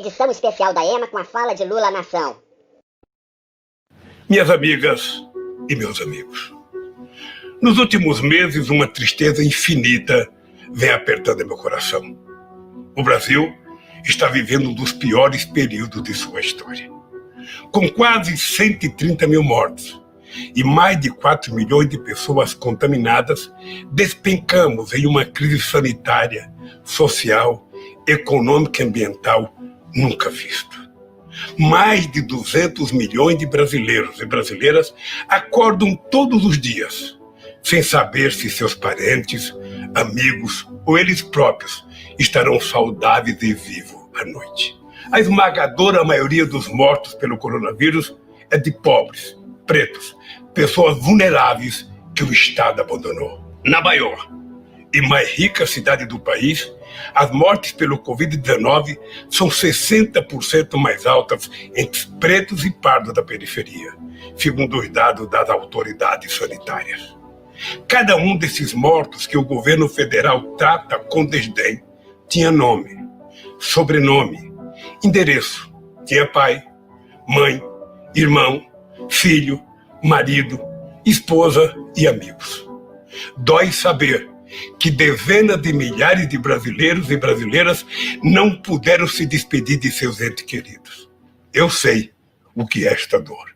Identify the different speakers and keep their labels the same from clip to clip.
Speaker 1: Edição especial da EMA com a fala de Lula à nação.
Speaker 2: Minhas amigas e meus amigos, nos últimos meses uma tristeza infinita vem apertando meu coração. O Brasil está vivendo um dos piores períodos de sua história. Com quase 130 mil mortos e mais de 4 milhões de pessoas contaminadas, despencamos em uma crise sanitária, social, econômica e ambiental nunca vista. Mais de 200 milhões de brasileiros e brasileiras acordam todos os dias, sem saber se seus parentes, amigos ou eles próprios estarão saudáveis e vivos à noite. A esmagadora maioria dos mortos pelo coronavírus é de pobres, pretos, pessoas vulneráveis que o Estado abandonou. Na maior e mais rica cidade do país, as mortes pelo Covid-19 são 60% mais altas entre pretos e pardos da periferia, segundo os dados das autoridades sanitárias. Cada um desses mortos que o governo federal trata com desdém tinha nome, sobrenome, endereço, tinha pai, mãe, irmão, filho, marido, esposa e amigos. Dói saber que dezenas de milhares de brasileiros e brasileiras não puderam se despedir de seus entes queridos. Eu sei o que é esta dor.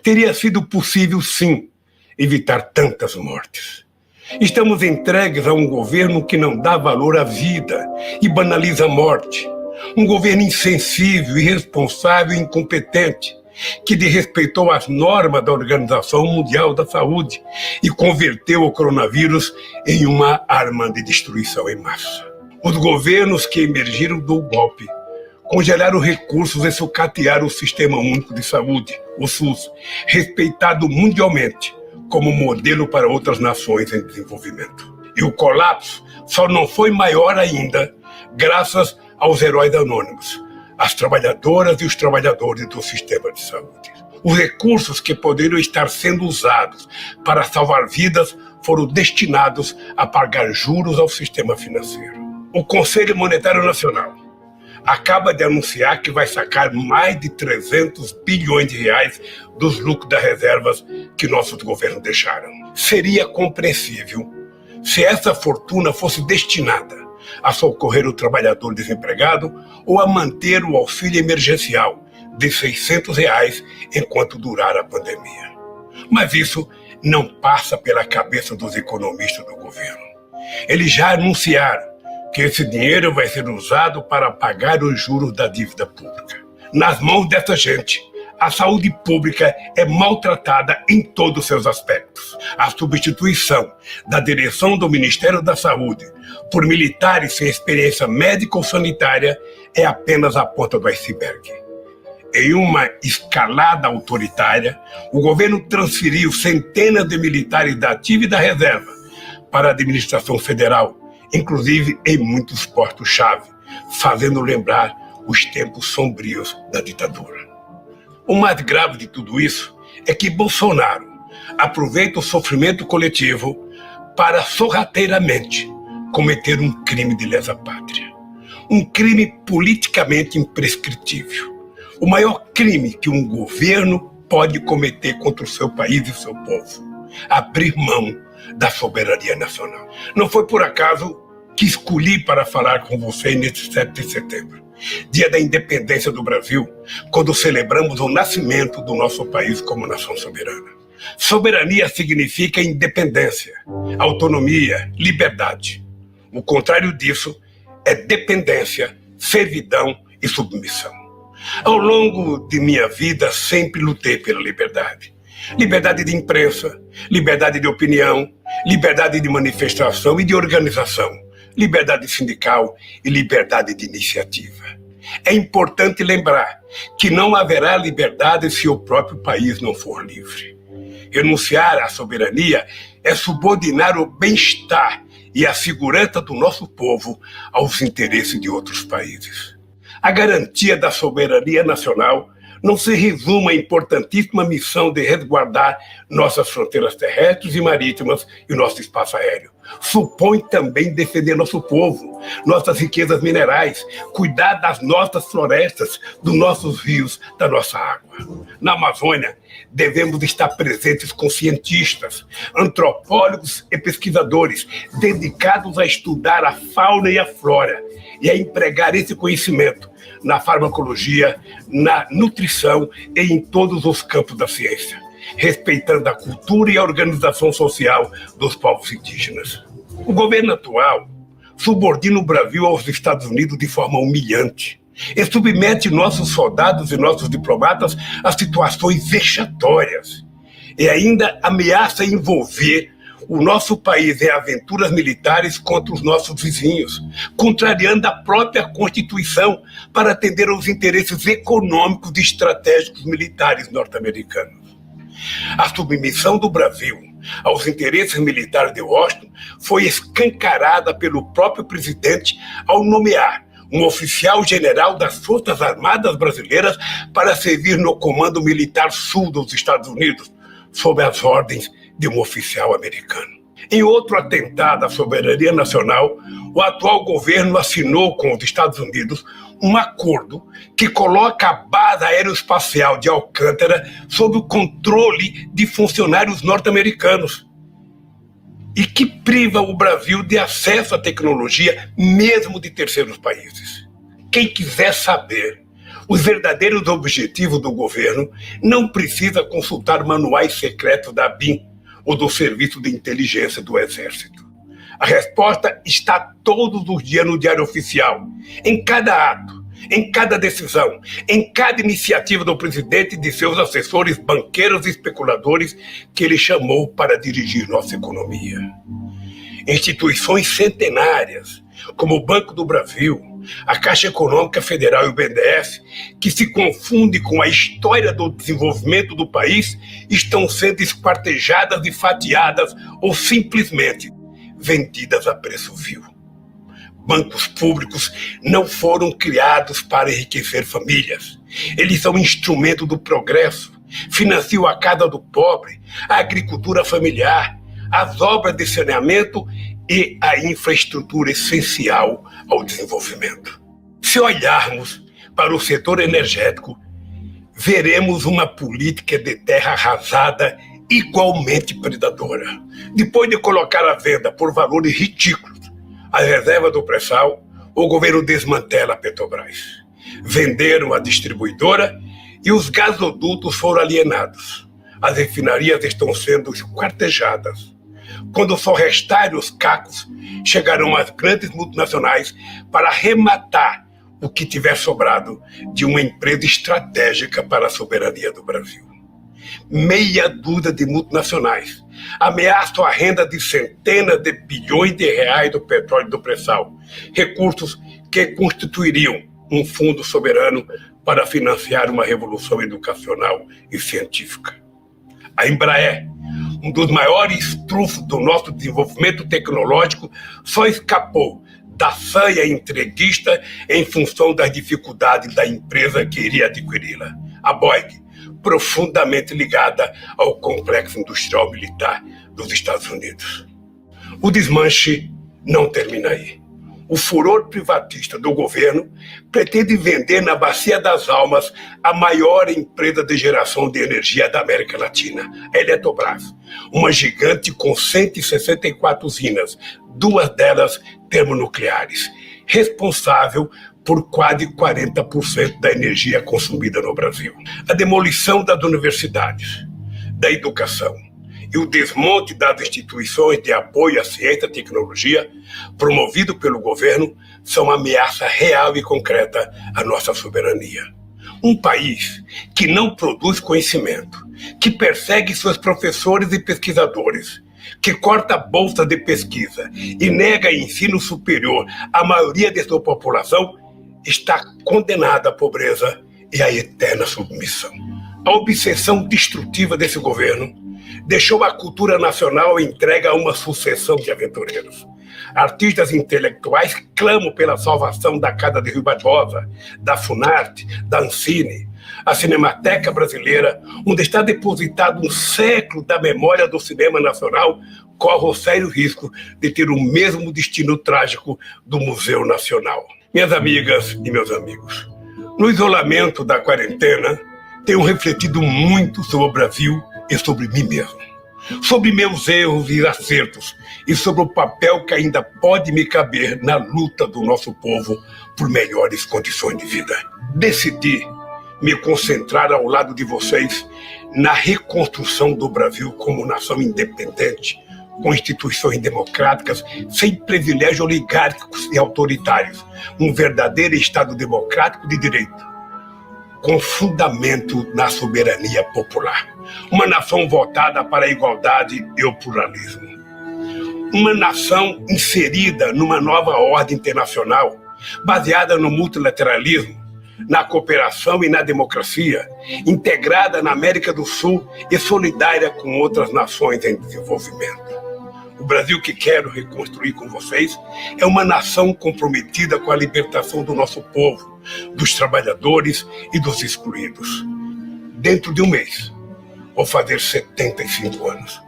Speaker 2: Teria sido possível, sim, evitar tantas mortes. Estamos entregues a um governo que não dá valor à vida e banaliza a morte. Um governo insensível, irresponsável e incompetente, que desrespeitou as normas da Organização Mundial da Saúde e converteu o coronavírus em uma arma de destruição em massa. Os governos que emergiram do golpe congelaram recursos e sucatearam o Sistema Único de Saúde, o SUS, respeitado mundialmente como modelo para outras nações em desenvolvimento. E o colapso só não foi maior ainda graças aos heróis anônimos, as trabalhadoras e os trabalhadores do sistema de saúde. Os recursos que poderiam estar sendo usados para salvar vidas foram destinados a pagar juros ao sistema financeiro. O Conselho Monetário Nacional acaba de anunciar que vai sacar mais de 300 bilhões de reais dos lucros das reservas que nossos governos deixaram. Seria compreensível se essa fortuna fosse destinada a socorrer o trabalhador desempregado ou a manter o auxílio emergencial de R$600 enquanto durar a pandemia. Mas isso não passa pela cabeça dos economistas do governo. Eles já anunciaram que esse dinheiro vai ser usado para pagar os juros da dívida pública. Nas mãos dessa gente, a saúde pública é maltratada em todos os seus aspectos. A substituição da direção do Ministério da Saúde por militares sem experiência médica ou sanitária é apenas a ponta do iceberg. Em uma escalada autoritária, o governo transferiu centenas de militares da ativa e da reserva para a administração federal, inclusive em muitos postos-chave, fazendo lembrar os tempos sombrios da ditadura. O mais grave de tudo isso é que Bolsonaro aproveita o sofrimento coletivo para sorrateiramente cometer um crime de lesa-pátria. Um crime politicamente imprescritível. O maior crime que um governo pode cometer contra o seu país e o seu povo. Abrir mão da soberania nacional. Não foi por acaso que escolhi para falar com você neste 7 de setembro, dia da independência do Brasil, quando celebramos o nascimento do nosso país como nação soberana. Soberania significa independência, autonomia, liberdade. O contrário disso é dependência, servidão e submissão. Ao longo de minha vida, sempre lutei pela liberdade. Liberdade de imprensa, liberdade de opinião, liberdade de manifestação e de organização, liberdade sindical e liberdade de iniciativa. É importante lembrar que não haverá liberdade se o próprio país não for livre. Renunciar à soberania é subordinar o bem-estar e a segurança do nosso povo aos interesses de outros países. A garantia da soberania nacional não se resume à importantíssima missão de resguardar nossas fronteiras terrestres e marítimas e nosso espaço aéreo. Supõe também defender nosso povo, nossas riquezas minerais, cuidar das nossas florestas, dos nossos rios, da nossa água. Na Amazônia, devemos estar presentes com cientistas, antropólogos e pesquisadores dedicados a estudar a fauna e a flora e a empregar esse conhecimento na farmacologia, na nutrição e em todos os campos da ciência, respeitando a cultura e a organização social dos povos indígenas. O governo atual subordina o Brasil aos Estados Unidos de forma humilhante e submete nossos soldados e nossos diplomatas a situações vexatórias e ainda ameaça envolver o nosso país em aventuras militares contra os nossos vizinhos, contrariando a própria Constituição para atender aos interesses econômicos e estratégicos militares norte-americanos. A submissão do Brasil aos interesses militares de Washington foi escancarada pelo próprio presidente ao nomear um oficial general das Forças Armadas Brasileiras para servir no Comando Militar Sul dos Estados Unidos, sob as ordens de um oficial americano. Em outro atentado à soberania nacional, o atual governo assinou com os Estados Unidos um acordo que coloca a base aeroespacial de Alcântara sob o controle de funcionários norte-americanos e que priva o Brasil de acesso à tecnologia mesmo de terceiros países. Quem quiser saber os verdadeiros objetivos do governo não precisa consultar manuais secretos da ABIN ou do Serviço de Inteligência do Exército. A resposta está todos os dias no Diário Oficial, em cada ato, em cada decisão, em cada iniciativa do presidente e de seus assessores, banqueiros e especuladores que ele chamou para dirigir nossa economia. Instituições centenárias, como o Banco do Brasil, a Caixa Econômica Federal e o BNDES, que se confundem com a história do desenvolvimento do país, estão sendo esquartejadas e fatiadas ou simplesmente vendidas a preço vil. Bancos públicos não foram criados para enriquecer famílias. Eles são instrumento do progresso, financiam a casa do pobre, a agricultura familiar, as obras de saneamento e a infraestrutura essencial ao desenvolvimento. Se olharmos para o setor energético, veremos uma política de terra arrasada igualmente predadora. Depois de colocar à venda por valores ridículos as reservas do pré-sal, o governo desmantela a Petrobras. Venderam a distribuidora e os gasodutos foram alienados. As refinarias estão sendo esquartejadas. Quando só restarem os cacos, chegarão as grandes multinacionais para arrematar o que tiver sobrado de uma empresa estratégica para a soberania do Brasil. Meia dúzia de multinacionais ameaçam a renda de centenas de bilhões de reais do petróleo e do pré-sal, recursos que constituiriam um fundo soberano para financiar uma revolução educacional e científica. A Embraer, um dos maiores trunfos do nosso desenvolvimento tecnológico, só escapou da sanha entreguista em função das dificuldades da empresa que iria adquiri-la. A Boeing, profundamente ligada ao complexo industrial militar dos Estados Unidos. O desmanche não termina aí. O furor privatista do governo pretende vender na Bacia das Almas a maior empresa de geração de energia da América Latina, a Eletrobras, uma gigante com 164 usinas, 2 delas termonucleares, responsável por quase 40% da energia consumida no Brasil. A demolição das universidades, da educação e o desmonte das instituições de apoio à ciência e tecnologia, promovido pelo governo, são ameaça real e concreta à nossa soberania. Um país que não produz conhecimento, que persegue seus professores e pesquisadores, que corta a bolsa de pesquisa e nega ensino superior à maioria de sua população, está condenada à pobreza e à eterna submissão. A obsessão destrutiva desse governo deixou a cultura nacional entregue a uma sucessão de aventureiros. Artistas intelectuais clamam pela salvação da Casa de Rio Barbosa, da Funarte, da Ancine. A Cinemateca Brasileira, onde está depositado um século da memória do cinema nacional, corre o sério risco de ter o mesmo destino trágico do Museu Nacional. Minhas amigas e meus amigos, no isolamento da quarentena, tenho refletido muito sobre o Brasil e sobre mim mesmo. Sobre meus erros e acertos e sobre o papel que ainda pode me caber na luta do nosso povo por melhores condições de vida. Decidi me concentrar ao lado de vocês na reconstrução do Brasil como nação independente, com instituições democráticas, sem privilégios oligárquicos e autoritários, um verdadeiro Estado democrático de direito, com fundamento na soberania popular. Uma nação votada para a igualdade e o pluralismo. Uma nação inserida numa nova ordem internacional, baseada no multilateralismo, na cooperação e na democracia, integrada na América do Sul e solidária com outras nações em desenvolvimento. O Brasil que quero reconstruir com vocês é uma nação comprometida com a libertação do nosso povo, dos trabalhadores e dos excluídos. Dentro de um mês, vou fazer 75 anos.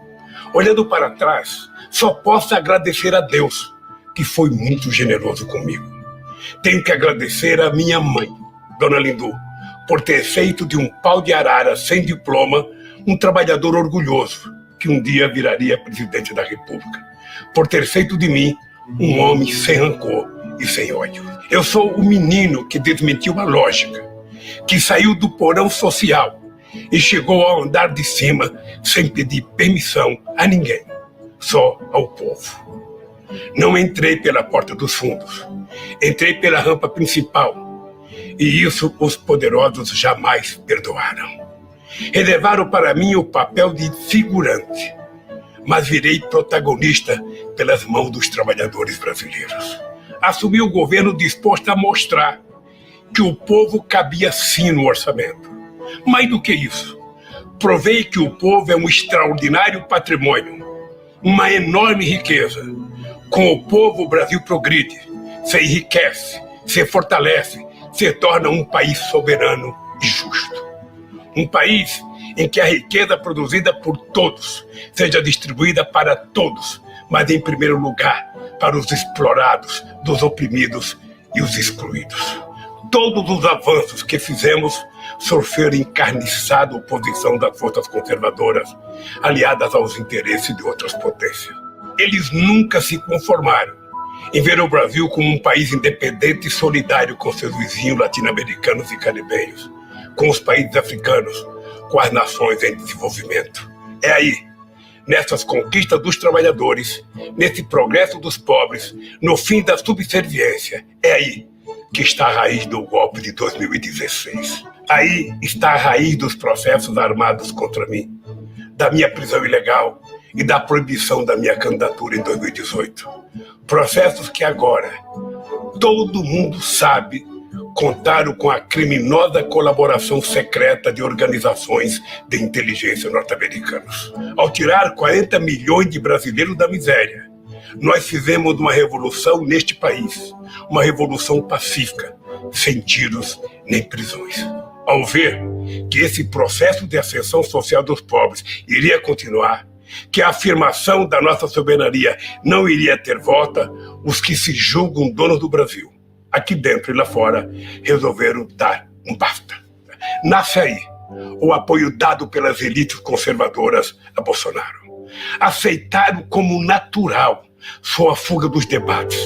Speaker 2: Olhando para trás, só posso agradecer a Deus, que foi muito generoso comigo. Tenho que agradecer a minha mãe, Dona Lindu, por ter feito de um pau de arara sem diploma um trabalhador orgulhoso, que um dia viraria presidente da República. Por ter feito de mim um homem sem rancor e sem ódio. Eu sou o menino que desmentiu a lógica, que saiu do porão social e chegou ao andar de cima sem pedir permissão a ninguém, só ao povo. Não entrei pela porta dos fundos, entrei pela rampa principal, e isso os poderosos jamais perdoaram. Reservaram para mim o papel de figurante, mas virei protagonista pelas mãos dos trabalhadores brasileiros. Assumi o governo disposto a mostrar que o povo cabia sim no orçamento. Mais do que isso, provei que o povo é um extraordinário patrimônio, uma enorme riqueza. Com o povo, o Brasil progride, se enriquece, se fortalece, se torna um país soberano e justo. Um país em que a riqueza produzida por todos seja distribuída para todos, mas em primeiro lugar para os explorados, dos oprimidos e os excluídos. Todos os avanços que fizemos sofreram encarniçada oposição das forças conservadoras, aliadas aos interesses de outras potências. Eles nunca se conformaram em ver o Brasil como um país independente e solidário com seus vizinhos latino-americanos e caribenhos, com os países africanos, com as nações em desenvolvimento. É aí, nessas conquistas dos trabalhadores, nesse progresso dos pobres, no fim da subserviência, é aí que está a raiz do golpe de 2016. Aí está a raiz dos processos armados contra mim, da minha prisão ilegal e da proibição da minha candidatura em 2018. Processos que agora todo mundo sabe contaram com a criminosa colaboração secreta de organizações de inteligência norte-americanos. Ao tirar 40 milhões de brasileiros da miséria, nós fizemos uma revolução neste país, uma revolução pacífica, sem tiros nem prisões. Ao ver que esse processo de ascensão social dos pobres iria continuar, que a afirmação da nossa soberania não iria ter volta, os que se julgam donos do Brasil, aqui dentro e lá fora, resolveram dar um basta. Nasce aí o apoio dado pelas elites conservadoras a Bolsonaro. Aceitaram como natural sua fuga dos debates,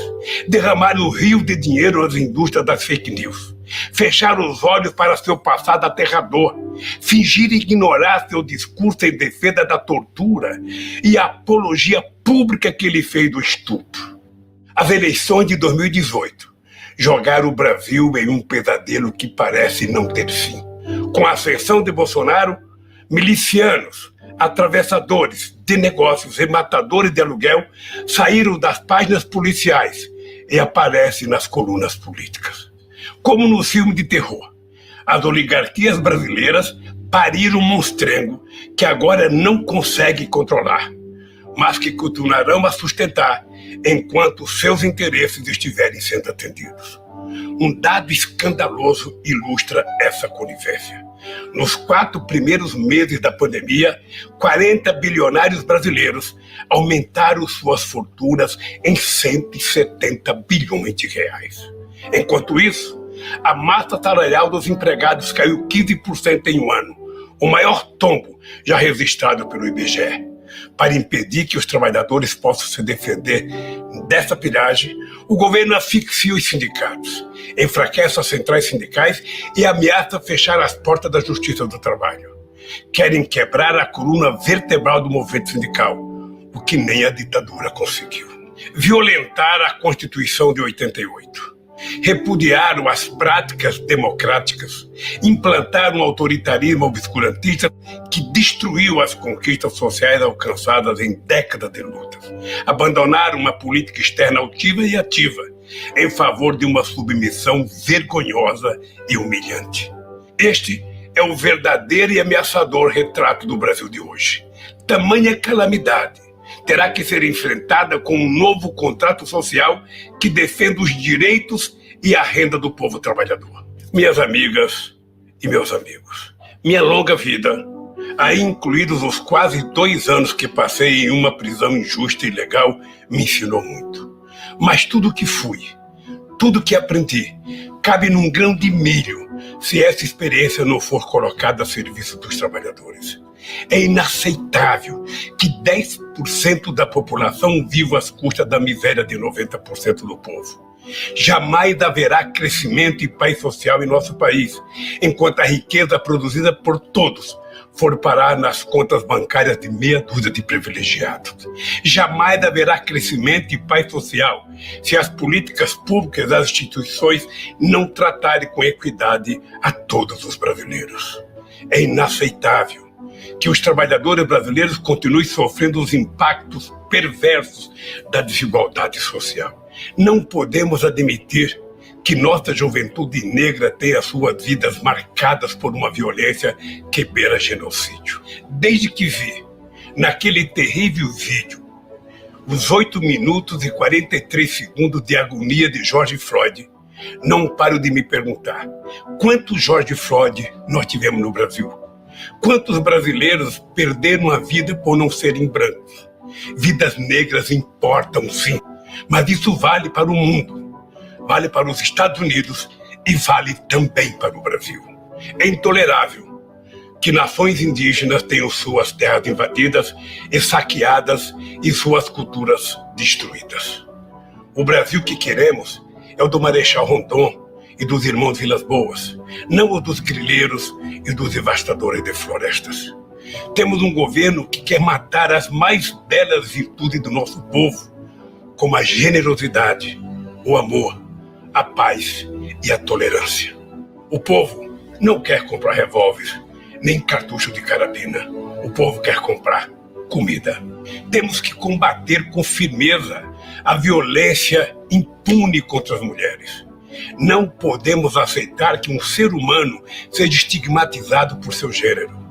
Speaker 2: derramaram o rio de dinheiro nas indústrias das fake news, fecharam os olhos para seu passado aterrador, fingiram ignorar seu discurso em defesa da tortura e a apologia pública que ele fez do estupro. As eleições de 2018 jogaram o Brasil em um pesadelo que parece não ter fim. Com a ascensão de Bolsonaro, milicianos, atravessadores de negócios e matadores de aluguel saíram das páginas policiais e aparecem nas colunas políticas. Como no filme de terror, as oligarquias brasileiras pariram um monstrengo que agora não consegue controlar, mas que continuarão a sustentar enquanto seus interesses estiverem sendo atendidos. Um dado escandaloso ilustra essa conivência. Nos 4 primeiros meses da pandemia, 40 bilionários brasileiros aumentaram suas fortunas em 170 bilhões de reais. Enquanto isso, a massa salarial dos empregados caiu 15% em um ano, o maior tombo já registrado pelo IBGE. Para impedir que os trabalhadores possam se defender dessa pilhagem, o governo asfixia os sindicatos, enfraquece as centrais sindicais e ameaça fechar as portas da Justiça do Trabalho. Querem quebrar a coluna vertebral do movimento sindical, o que nem a ditadura conseguiu. Violentar a Constituição de 88. Repudiaram as práticas democráticas, implantaram um autoritarismo obscurantista que destruiu as conquistas sociais alcançadas em décadas de lutas. Abandonaram uma política externa altiva e ativa, em favor de uma submissão vergonhosa e humilhante. Este é o verdadeiro e ameaçador retrato do Brasil de hoje. Tamanha calamidade terá que ser enfrentada com um novo contrato social que defenda os direitos e a renda do povo trabalhador. Minhas amigas e meus amigos, minha longa vida, aí incluídos os quase 2 anos que passei em uma prisão injusta e ilegal, me ensinou muito. Mas tudo que fui, tudo que aprendi, cabe num grão de milho se essa experiência não for colocada a serviço dos trabalhadores. É inaceitável que 10% da população viva às custas da miséria de 90% do povo. Jamais haverá crescimento e paz social em nosso país, enquanto a riqueza produzida por todos for parar nas contas bancárias de meia dúzia de privilegiados. Jamais haverá crescimento e paz social se as políticas públicas das instituições não tratarem com equidade a todos os brasileiros. É inaceitável que os trabalhadores brasileiros continuem sofrendo os impactos perversos da desigualdade social. Não podemos admitir que nossa juventude negra tenha suas vidas marcadas por uma violência que beira genocídio. Desde que vi, naquele terrível vídeo, os 8 minutos e 43 segundos de agonia de George Floyd, não paro de me perguntar: quantos George Floyd nós tivemos no Brasil? Quantos brasileiros perderam a vida por não serem brancos? Vidas negras importam, sim, mas isso vale para o mundo, vale para os Estados Unidos e vale também para o Brasil. É intolerável que nações indígenas tenham suas terras invadidas e saqueadas e suas culturas destruídas. O Brasil que queremos é o do Marechal Rondon e dos irmãos Vilas Boas, não o dos grileiros e dos devastadores de florestas. Temos um governo que quer matar as mais belas virtudes do nosso povo, como a generosidade, o amor, a paz e a tolerância. O povo não quer comprar revólver, nem cartucho de carabina. O povo quer comprar comida. Temos que combater com firmeza a violência impune contra as mulheres. Não podemos aceitar que um ser humano seja estigmatizado por seu gênero.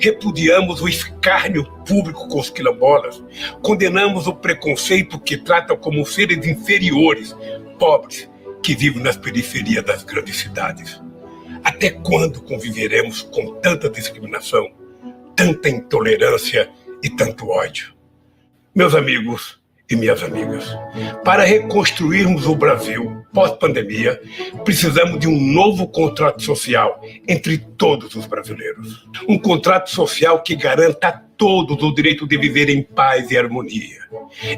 Speaker 2: Repudiamos o escárnio público com os quilombolas. Condenamos o preconceito que trata como seres inferiores, pobres, que vivem nas periferias das grandes cidades. Até quando conviveremos com tanta discriminação, tanta intolerância e tanto ódio? Meus amigos e minhas amigas, para reconstruirmos o Brasil pós-pandemia, precisamos de um novo contrato social entre todos os brasileiros. Um contrato social que garanta a todos o direito de viver em paz e harmonia,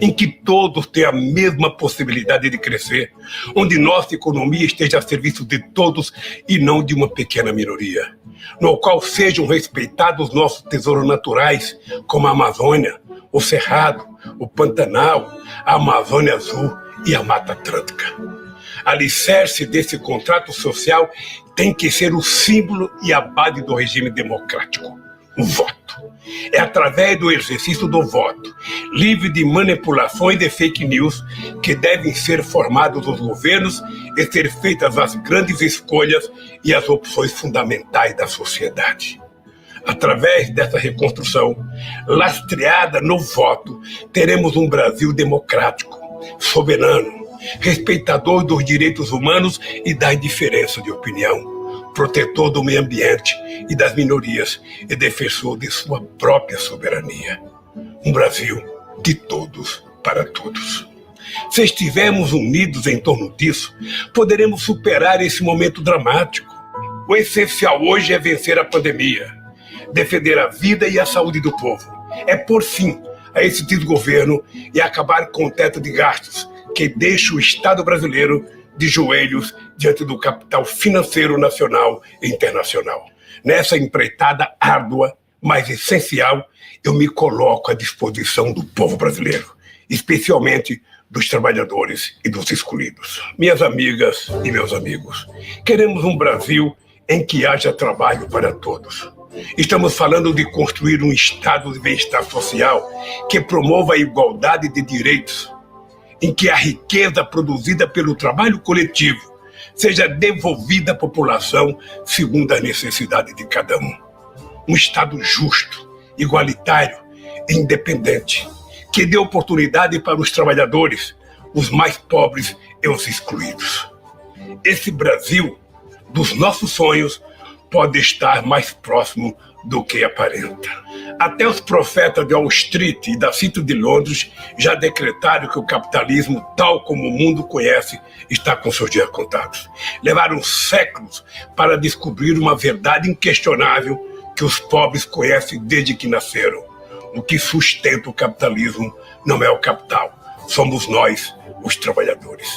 Speaker 2: em que todos tenham a mesma possibilidade de crescer, onde nossa economia esteja a serviço de todos e não de uma pequena minoria, no qual sejam respeitados nossos tesouros naturais, como a Amazônia, o Cerrado, o Pantanal, a Amazônia Azul e a Mata Atlântica. Alicerce desse contrato social tem que ser o símbolo e a base do regime democrático, o voto. É através do exercício do voto, livre de manipulações e fake news, que devem ser formados os governos e ser feitas as grandes escolhas e as opções fundamentais da sociedade. Através dessa reconstrução, lastreada no voto, teremos um Brasil democrático, soberano, respeitador dos direitos humanos e da indiferença de opinião, protetor do meio ambiente e das minorias e defensor de sua própria soberania. Um Brasil de todos para todos. Se estivermos unidos em torno disso, poderemos superar esse momento dramático. O essencial hoje é vencer a pandemia, defender a vida e a saúde do povo. É pôr fim a esse desgoverno e acabar com o teto de gastos que deixa o Estado brasileiro de joelhos diante do capital financeiro nacional e internacional. Nessa empreitada árdua, mas essencial, eu me coloco à disposição do povo brasileiro, especialmente dos trabalhadores e dos excluídos. Minhas amigas e meus amigos, queremos um Brasil em que haja trabalho para todos. Estamos falando de construir um estado de bem-estar social que promova a igualdade de direitos, em que a riqueza produzida pelo trabalho coletivo seja devolvida à população segundo as necessidades de cada um. Um estado justo, igualitário e independente, que dê oportunidade para os trabalhadores, os mais pobres e os excluídos. Esse Brasil dos nossos sonhos pode estar mais próximo do que aparenta. Até os profetas de Wall Street e da City de Londres já decretaram que o capitalismo, tal como o mundo conhece, está com seus dias contados. Levaram séculos para descobrir uma verdade inquestionável que os pobres conhecem desde que nasceram. O que sustenta o capitalismo não é o capital, somos nós, os trabalhadores.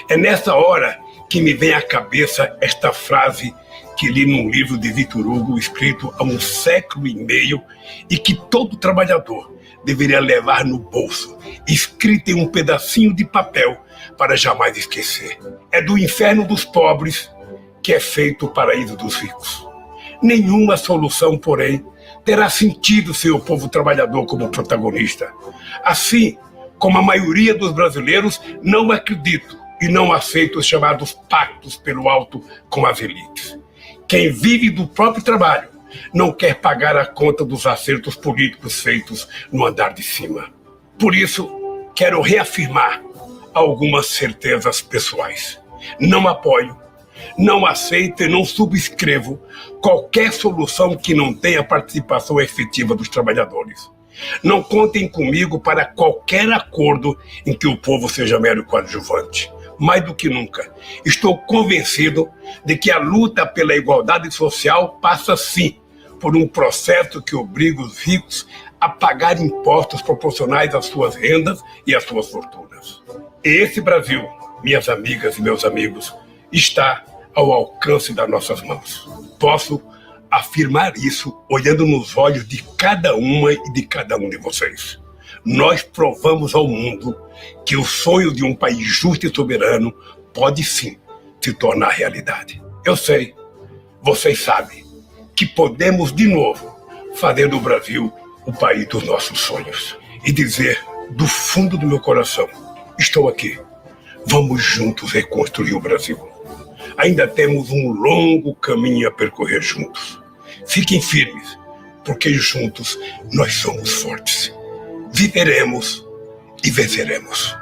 Speaker 2: É nessa hora que me vem à cabeça esta frase que li num livro de Victor Hugo, escrito há 1 século e meio, e que todo trabalhador deveria levar no bolso, escrita em um pedacinho de papel para jamais esquecer. É do inferno dos pobres que é feito o paraíso dos ricos. Nenhuma solução, porém, terá sentido sem o povo trabalhador como protagonista. Assim como a maioria dos brasileiros, não acredito e não aceito os chamados pactos pelo alto com as elites. Quem vive do próprio trabalho não quer pagar a conta dos acertos políticos feitos no andar de cima. Por isso, quero reafirmar algumas certezas pessoais. Não apoio, não aceito e não subscrevo qualquer solução que não tenha participação efetiva dos trabalhadores. Não contem comigo para qualquer acordo em que o povo seja mero coadjuvante. Mais do que nunca, estou convencido de que a luta pela igualdade social passa, sim, por um processo que obriga os ricos a pagar impostos proporcionais às suas rendas e às suas fortunas. E esse Brasil, minhas amigas e meus amigos, está ao alcance das nossas mãos. Posso afirmar isso olhando nos olhos de cada uma e de cada um de vocês. Nós provamos ao mundo que o sonho de um país justo e soberano pode sim se tornar realidade. Eu sei, vocês sabem, que podemos de novo fazer do Brasil o país dos nossos sonhos. E dizer do fundo do meu coração, estou aqui, vamos juntos reconstruir o Brasil. Ainda temos um longo caminho a percorrer juntos. Fiquem firmes, porque juntos nós somos fortes. Viveremos e venceremos.